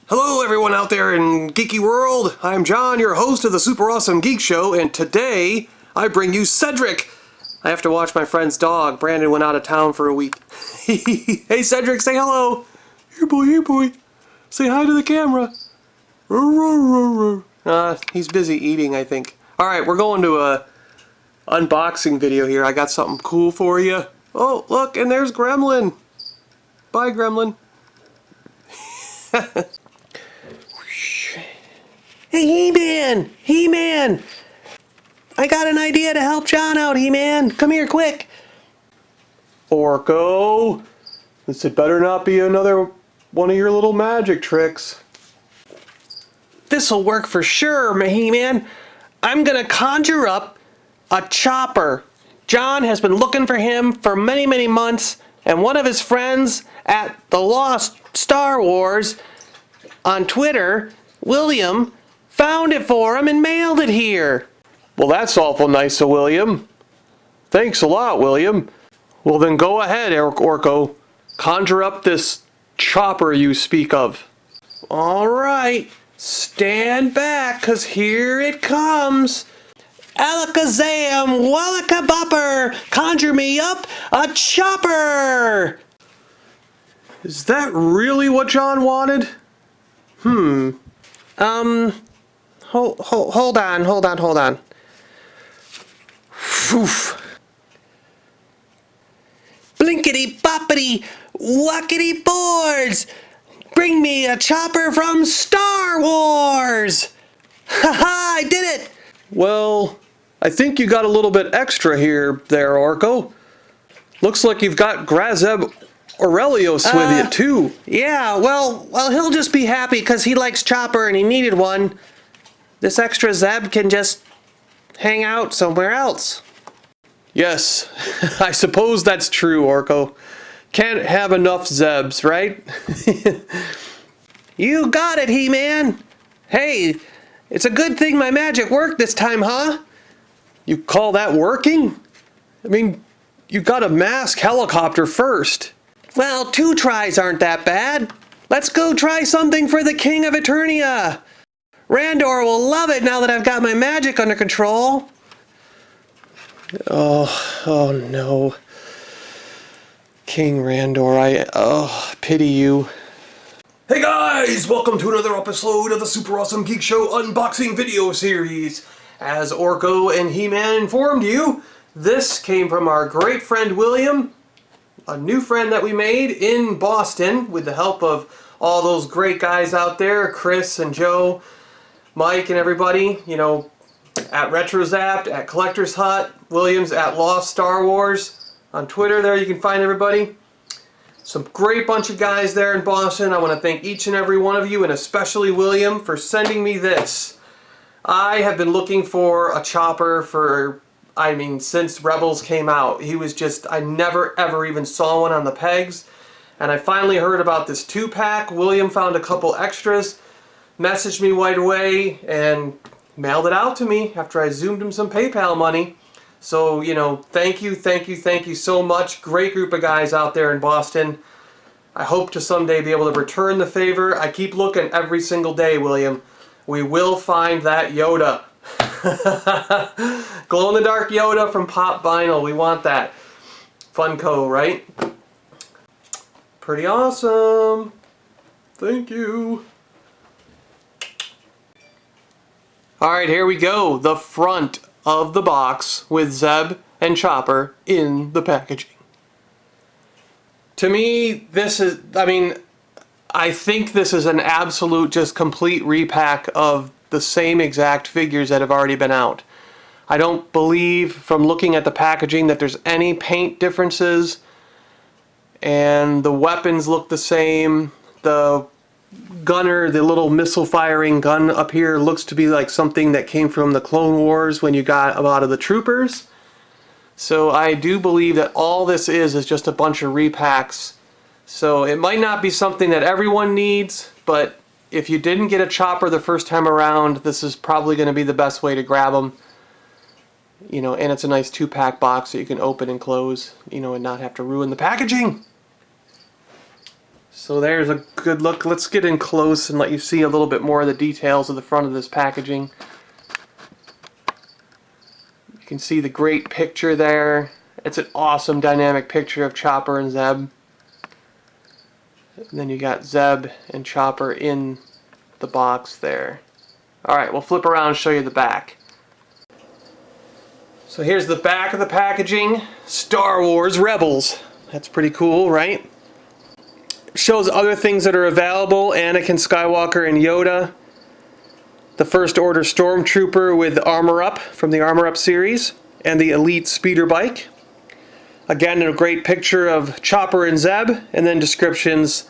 Hello everyone out there in geeky world. I'm John, your host of the Super Awesome Geek Show, and today I bring you Sedrick. I have to watch my friend's dog. Brandon went out of town for a week. Hey Sedrick, say hello. Here boy. Say hi to the camera. He's busy eating, I think. Alright, we're going to a unboxing video here. I got something cool for you. Oh, look, and there's Gremlin. Bye, Gremlin. Hey, He-Man! He-Man! I got an idea to help John out, He-Man! Come here, quick! Orko! This had better not be another one of your little magic tricks. This'll work for sure, He-Man! I'm gonna conjure up a chopper. John has been looking for him for many months, and one of his friends at the Lost Star Wars on Twitter, William, found it for him and mailed it here. Well, that's awful nice of William. Thanks a lot, William. Well, then go ahead, Orko. Conjure up this chopper you speak of. All right. Stand back, 'cause here it comes. Alakazam, Wallakabopper, conjure me up a chopper! Is that really what John wanted? Hold on. Oof. Blinkety boppity, wackety boards! Bring me a chopper from Star Wars! Haha, I did it! Well, I think you got a little bit extra here there, Orko. Looks like you've got Zeb Aurelios with you too. Yeah, well, he'll just be happy because he likes Chopper and he needed one. This extra Zeb can just hang out somewhere else. Yes, I suppose that's true, Orko. Can't have enough Zebs, right? You got it, He-Man. Hey, it's a good thing my magic worked this time, huh? You call that working? I mean, you got a mask helicopter first. Well, 2 tries aren't that bad. Let's go try something for the King of Eternia. Randor will love it now that I've got my magic under control. Oh no. King Randor, pity you. Hey guys, welcome to another episode of the Super Awesome Geek Show unboxing video series. As Orko and He-Man informed you, this came from our great friend William, a new friend that we made in Boston with the help of all those great guys out there, Chris and Joe, Mike and everybody, you know, at RetroZapped, at Collector's Hutt, Williams at Lost Star Wars. On Twitter there you can find everybody. Some great bunch of guys there in Boston. I want to thank each and every one of you, and especially William, for sending me this. I have been looking for a chopper for, since Rebels came out. He was just, I never ever even saw one on the pegs. And I finally heard about this 2-pack. William found a couple extras, messaged me right away, and mailed it out to me after I zoomed him some PayPal money. So, you know, thank you so much. Great group of guys out there in Boston. I hope to someday be able to return the favor. I keep looking every single day, William. We will find that Yoda. Glow-in-the-dark Yoda from Pop Vinyl. We want that. Funko, right? Pretty awesome. Thank you. Alright, here we go. The front of the box with Zeb and Chopper in the packaging. To me, this is, I think this is an absolute just complete repack of the same exact figures that have already been out. I don't believe from looking at the packaging that there's any paint differences, and the weapons look the same. The gunner, the little missile firing gun up here, looks to be like something that came from the Clone Wars when you got a lot of the troopers. So I do believe that all this is just a bunch of repacks. So it might not be something that everyone needs, but if you didn't get a chopper the first time around, this is probably going to be the best way to grab them. You know, and it's a nice 2-pack box that you can open and close, you know, and not have to ruin the packaging. So there's a good look. Let's get in close and let you see a little bit more of the details of the front of this packaging. You can see the great picture there. It's an awesome dynamic picture of Chopper and Zeb. And then you got Zeb and Chopper in the box there. Alright, we'll flip around and show you the back. So here's the back of the packaging. Star Wars Rebels. That's pretty cool, right? Shows other things that are available. Anakin Skywalker and Yoda. The First Order Stormtrooper with Armor Up from the Armor Up series. And the Elite Speeder Bike. Again, a great picture of Chopper and Zeb. And then descriptions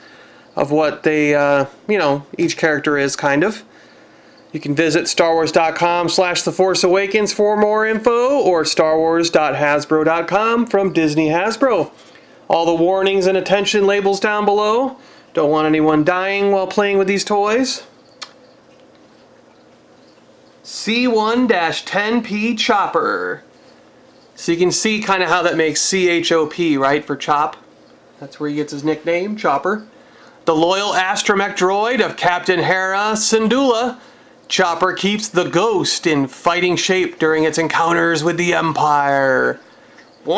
of what they, each character is, kind of. You can visit StarWars.com/TheForceAwakens for more info, or StarWars.Hasbro.com from Disney Hasbro. All the warnings and attention labels down below. Don't want anyone dying while playing with these toys. C1-10P Chopper. So you can see kind of how that makes CHOP, right, for Chop. That's where he gets his nickname, Chopper. The loyal astromech droid of Captain Hera Syndulla. Chopper keeps the ghost in fighting shape during its encounters with the Empire. Zeb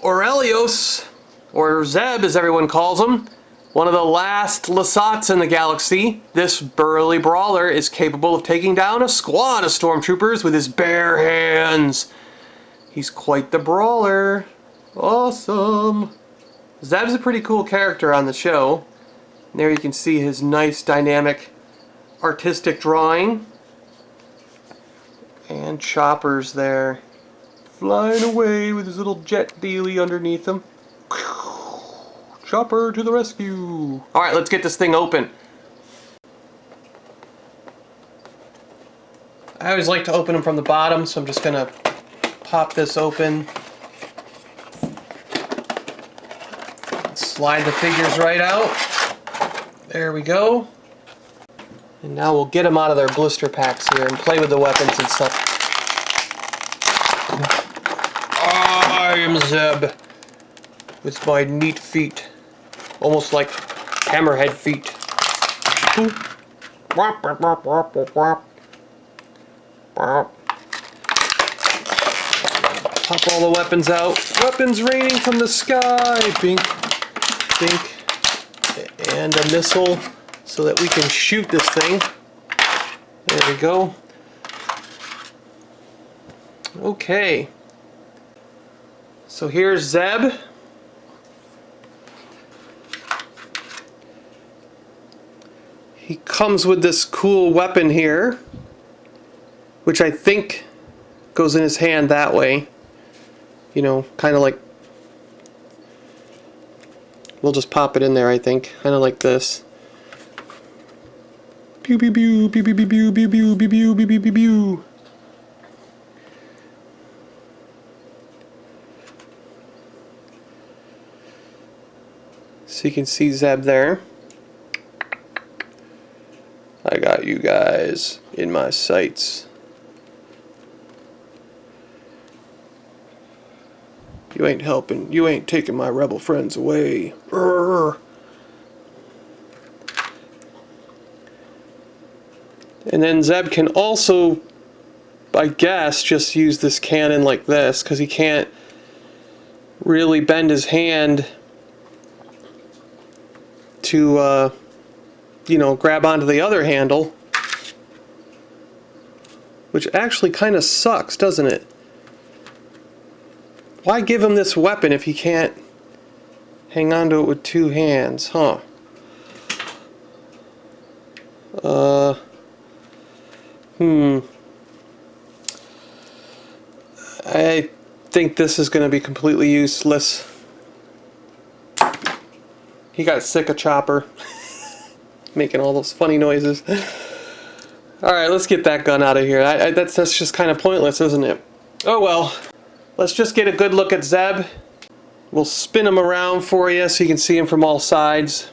Orrelios, or Zeb as everyone calls him, one of the last Lasats in the galaxy. This burly brawler is capable of taking down a squad of stormtroopers with his bare hands. He's quite the brawler. Awesome. Zeb's a pretty cool character on the show. And there you can see his nice, dynamic, artistic drawing. And Chopper's there, flying away with his little jet dealie underneath him. Chopper to the rescue. Alright, let's get this thing open. I always like to open them from the bottom, so I'm just going to pop this open. Slide the figures right out. There we go. And now we'll get them out of their blister packs here and play with the weapons and stuff. I am Zeb with my neat feet. Almost like hammerhead feet. Pop all the weapons out. Weapons raining from the sky. Bink, bink. And a missile so that we can shoot this thing. There we go. Okay. So here's Zeb. He comes with this cool weapon here, which I think goes in his hand that way. You know, kind of like, we'll just pop it in there, I think. Kind of like this. Pew pew pew pew pew pew pew pew pew pew pew pew pew pew pew. So you can see Zeb there. I got you guys in my sights. You ain't helping. You ain't taking my rebel friends away. Urgh. And then Zeb can also, I guess, just use this cannon like this, because he can't really bend his hand to, grab onto the other handle. Which actually kind of sucks, doesn't it? Why give him this weapon if he can't hang on to it with two hands, huh? I think this is going to be completely useless. He got sick of Chopper. Making all those funny noises. Alright, let's get that gun out of here. That's just kind of pointless, isn't it? Oh well. Let's just get a good look at Zeb. We'll spin him around for you so you can see him from all sides.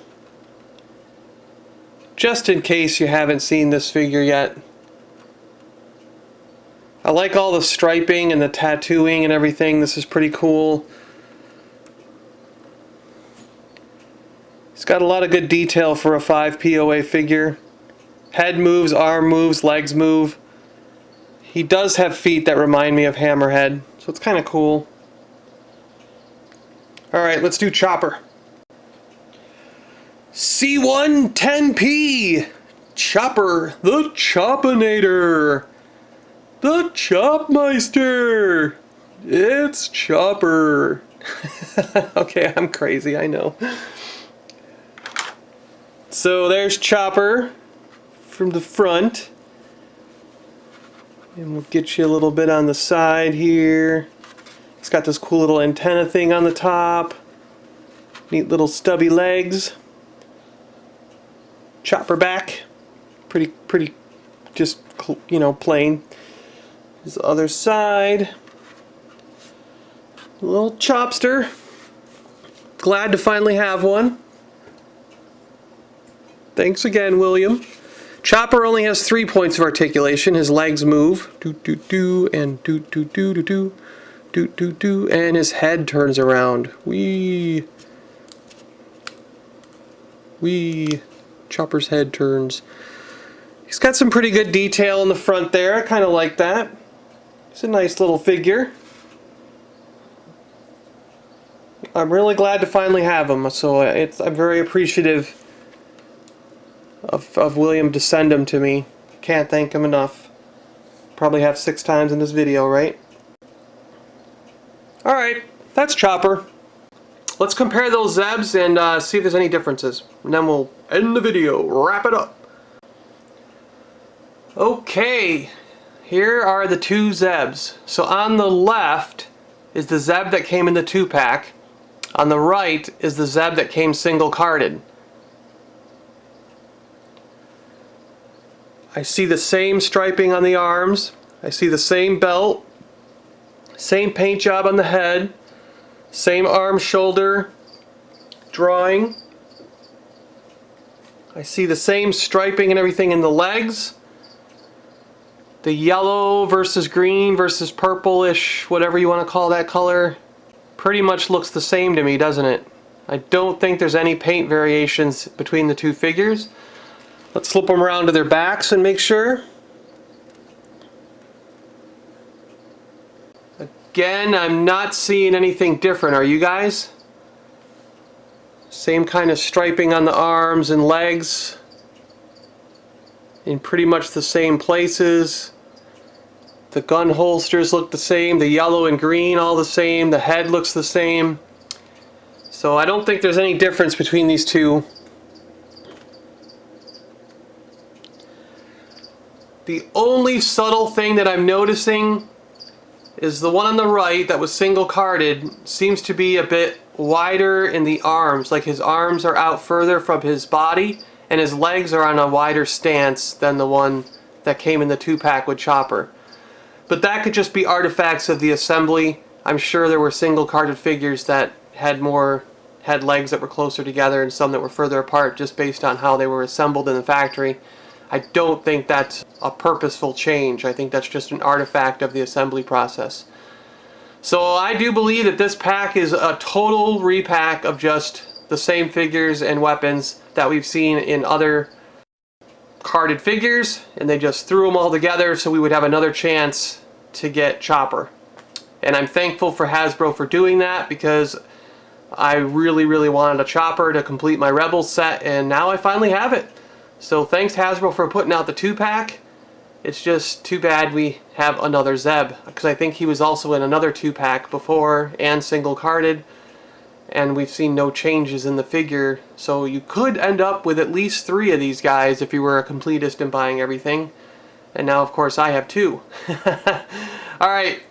Just in case you haven't seen this figure yet. I like all the striping and the tattooing and everything. This is pretty cool. It's got a lot of good detail for a 5 POA figure. Head moves, arm moves, legs move. He does have feet that remind me of Hammerhead, so it's kind of cool. Alright, let's do Chopper. C1 10P! Chopper, the Choppinator! The Chopmeister! It's Chopper! Okay, I'm crazy, I know. So there's Chopper from the front. And we'll get you a little bit on the side here. It's got this cool little antenna thing on the top. Neat little stubby legs. Chopper back. Pretty just, you know, plain. This other side. A little Chopster. Glad to finally have one. Thanks again, William. Chopper only has 3 points of articulation. His legs move. Do-do-do and do-do-do-do-do. Do-do-do. And his head turns around. Wee. Wee. Chopper's head turns. He's got some pretty good detail in the front there. I kind of like that. It's a nice little figure. I'm really glad to finally have him. So I'm very appreciative of William to send him to me. Can't thank him enough. Probably have 6 times in this video, right? Alright, that's Chopper. Let's compare those Zebs and see if there's any differences. And then we'll end the video, wrap it up. Okay, here are the 2 Zebs. So on the left is the Zeb that came in the 2-pack. On the right is the Zeb that came single-carded. I see the same striping on the arms. I see the same belt. Same paint job on the head. Same arm, shoulder drawing. I see the same striping and everything in the legs. The yellow versus green versus purplish, whatever you want to call that color, pretty much looks the same to me, doesn't it? I don't think there's any paint variations between the 2 figures. Let's flip them around to their backs and make sure. Again, I'm not seeing anything different. Are you guys? Same kind of striping on the arms and legs. In pretty much the same places. The gun holsters look the same. The yellow and green all the same. The head looks the same. So I don't think there's any difference between these 2. The only subtle thing that I'm noticing is the one on the right that was single-carded seems to be a bit wider in the arms. Like his arms are out further from his body and his legs are on a wider stance than the one that came in the 2-pack with Chopper. But that could just be artifacts of the assembly. I'm sure there were single-carded figures that had legs that were closer together and some that were further apart just based on how they were assembled in the factory. I don't think that's a purposeful change. I think that's just an artifact of the assembly process. So I do believe that this pack is a total repack of just the same figures and weapons that we've seen in other carded figures, and they just threw them all together so we would have another chance to get Chopper. And I'm thankful for Hasbro for doing that because I really wanted a Chopper to complete my Rebels set, and now I finally have it. So thanks Hasbro for putting out the 2-pack. It's just too bad we have another Zeb, because I think he was also in another 2-pack before and single-carded, and we've seen no changes in the figure. So you could end up with at least 3 of these guys if you were a completist and buying everything. And now of course I have 2. Alright.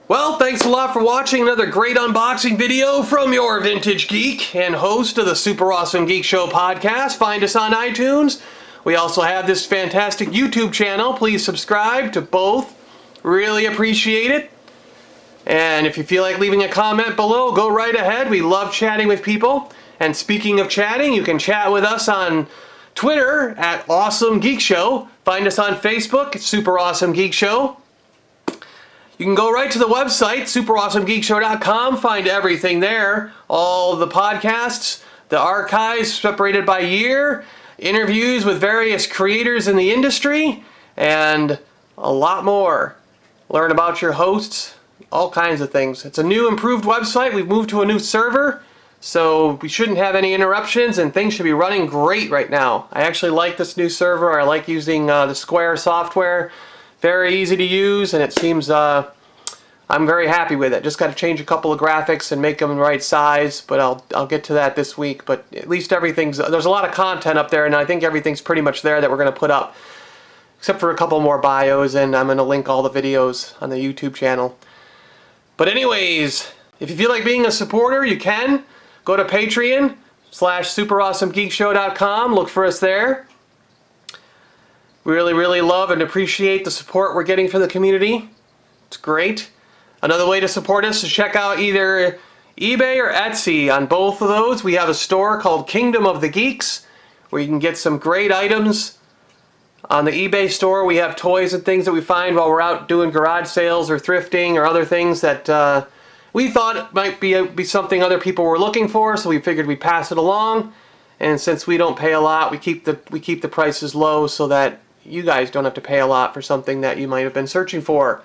Well, thanks a lot for watching another great unboxing video from your vintage geek and host of the Super Awesome Geek Show podcast. Find us on iTunes. We also have this fantastic YouTube channel. Please subscribe to both. Really appreciate it. And if you feel like leaving a comment below, go right ahead. We love chatting with people. And speaking of chatting, you can chat with us on Twitter at Awesome Geek Show. Find us on Facebook, it's Super Awesome Geek Show. You can go right to the website, SuperAwesomeGeekShow.com, find everything there. All the podcasts, the archives separated by year, interviews with various creators in the industry, and a lot more. Learn about your hosts, all kinds of things. It's a new, improved website. We've moved to a new server, so we shouldn't have any interruptions, and things should be running great right now. I actually like this new server. I like using the Square software. Very easy to use, and it seems I'm very happy with it. Just got to change a couple of graphics and make them the right size, but I'll get to that this week. But at least there's a lot of content up there, and I think everything's pretty much there that we're going to put up, except for a couple more bios, and I'm going to link all the videos on the YouTube channel. But anyways, if you feel like being a supporter, you can go to Patreon/SuperAwesomeGeekShow.com. Look for us there. We really love and appreciate the support we're getting from the community. It's great. Another way to support us is check out either eBay or Etsy. On both of those, we have a store called Kingdom of the Geeks, where you can get some great items. On the eBay store, we have toys and things that we find while we're out doing garage sales or thrifting or other things that we thought might be something other people were looking for, so we figured we'd pass it along. And since we don't pay a lot, we keep the prices low so that you guys don't have to pay a lot for something that you might have been searching for.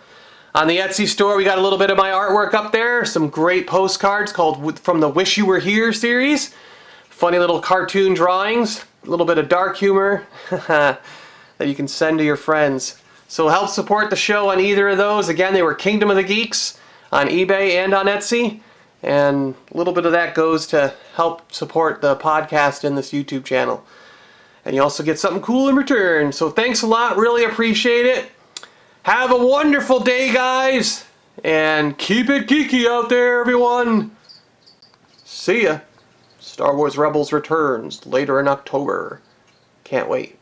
On the Etsy store, we got a little bit of my artwork up there. Some great postcards called from the Wish You Were Here series. Funny little cartoon drawings. A little bit of dark humor that you can send to your friends. So help support the show on either of those. Again, they were Kingdom of the Geeks on eBay and on Etsy. And a little bit of that goes to help support the podcast and this YouTube channel. And you also get something cool in return. So thanks a lot. Really appreciate it. Have a wonderful day, guys. And keep it geeky out there, everyone. See ya. Star Wars Rebels returns later in October. Can't wait.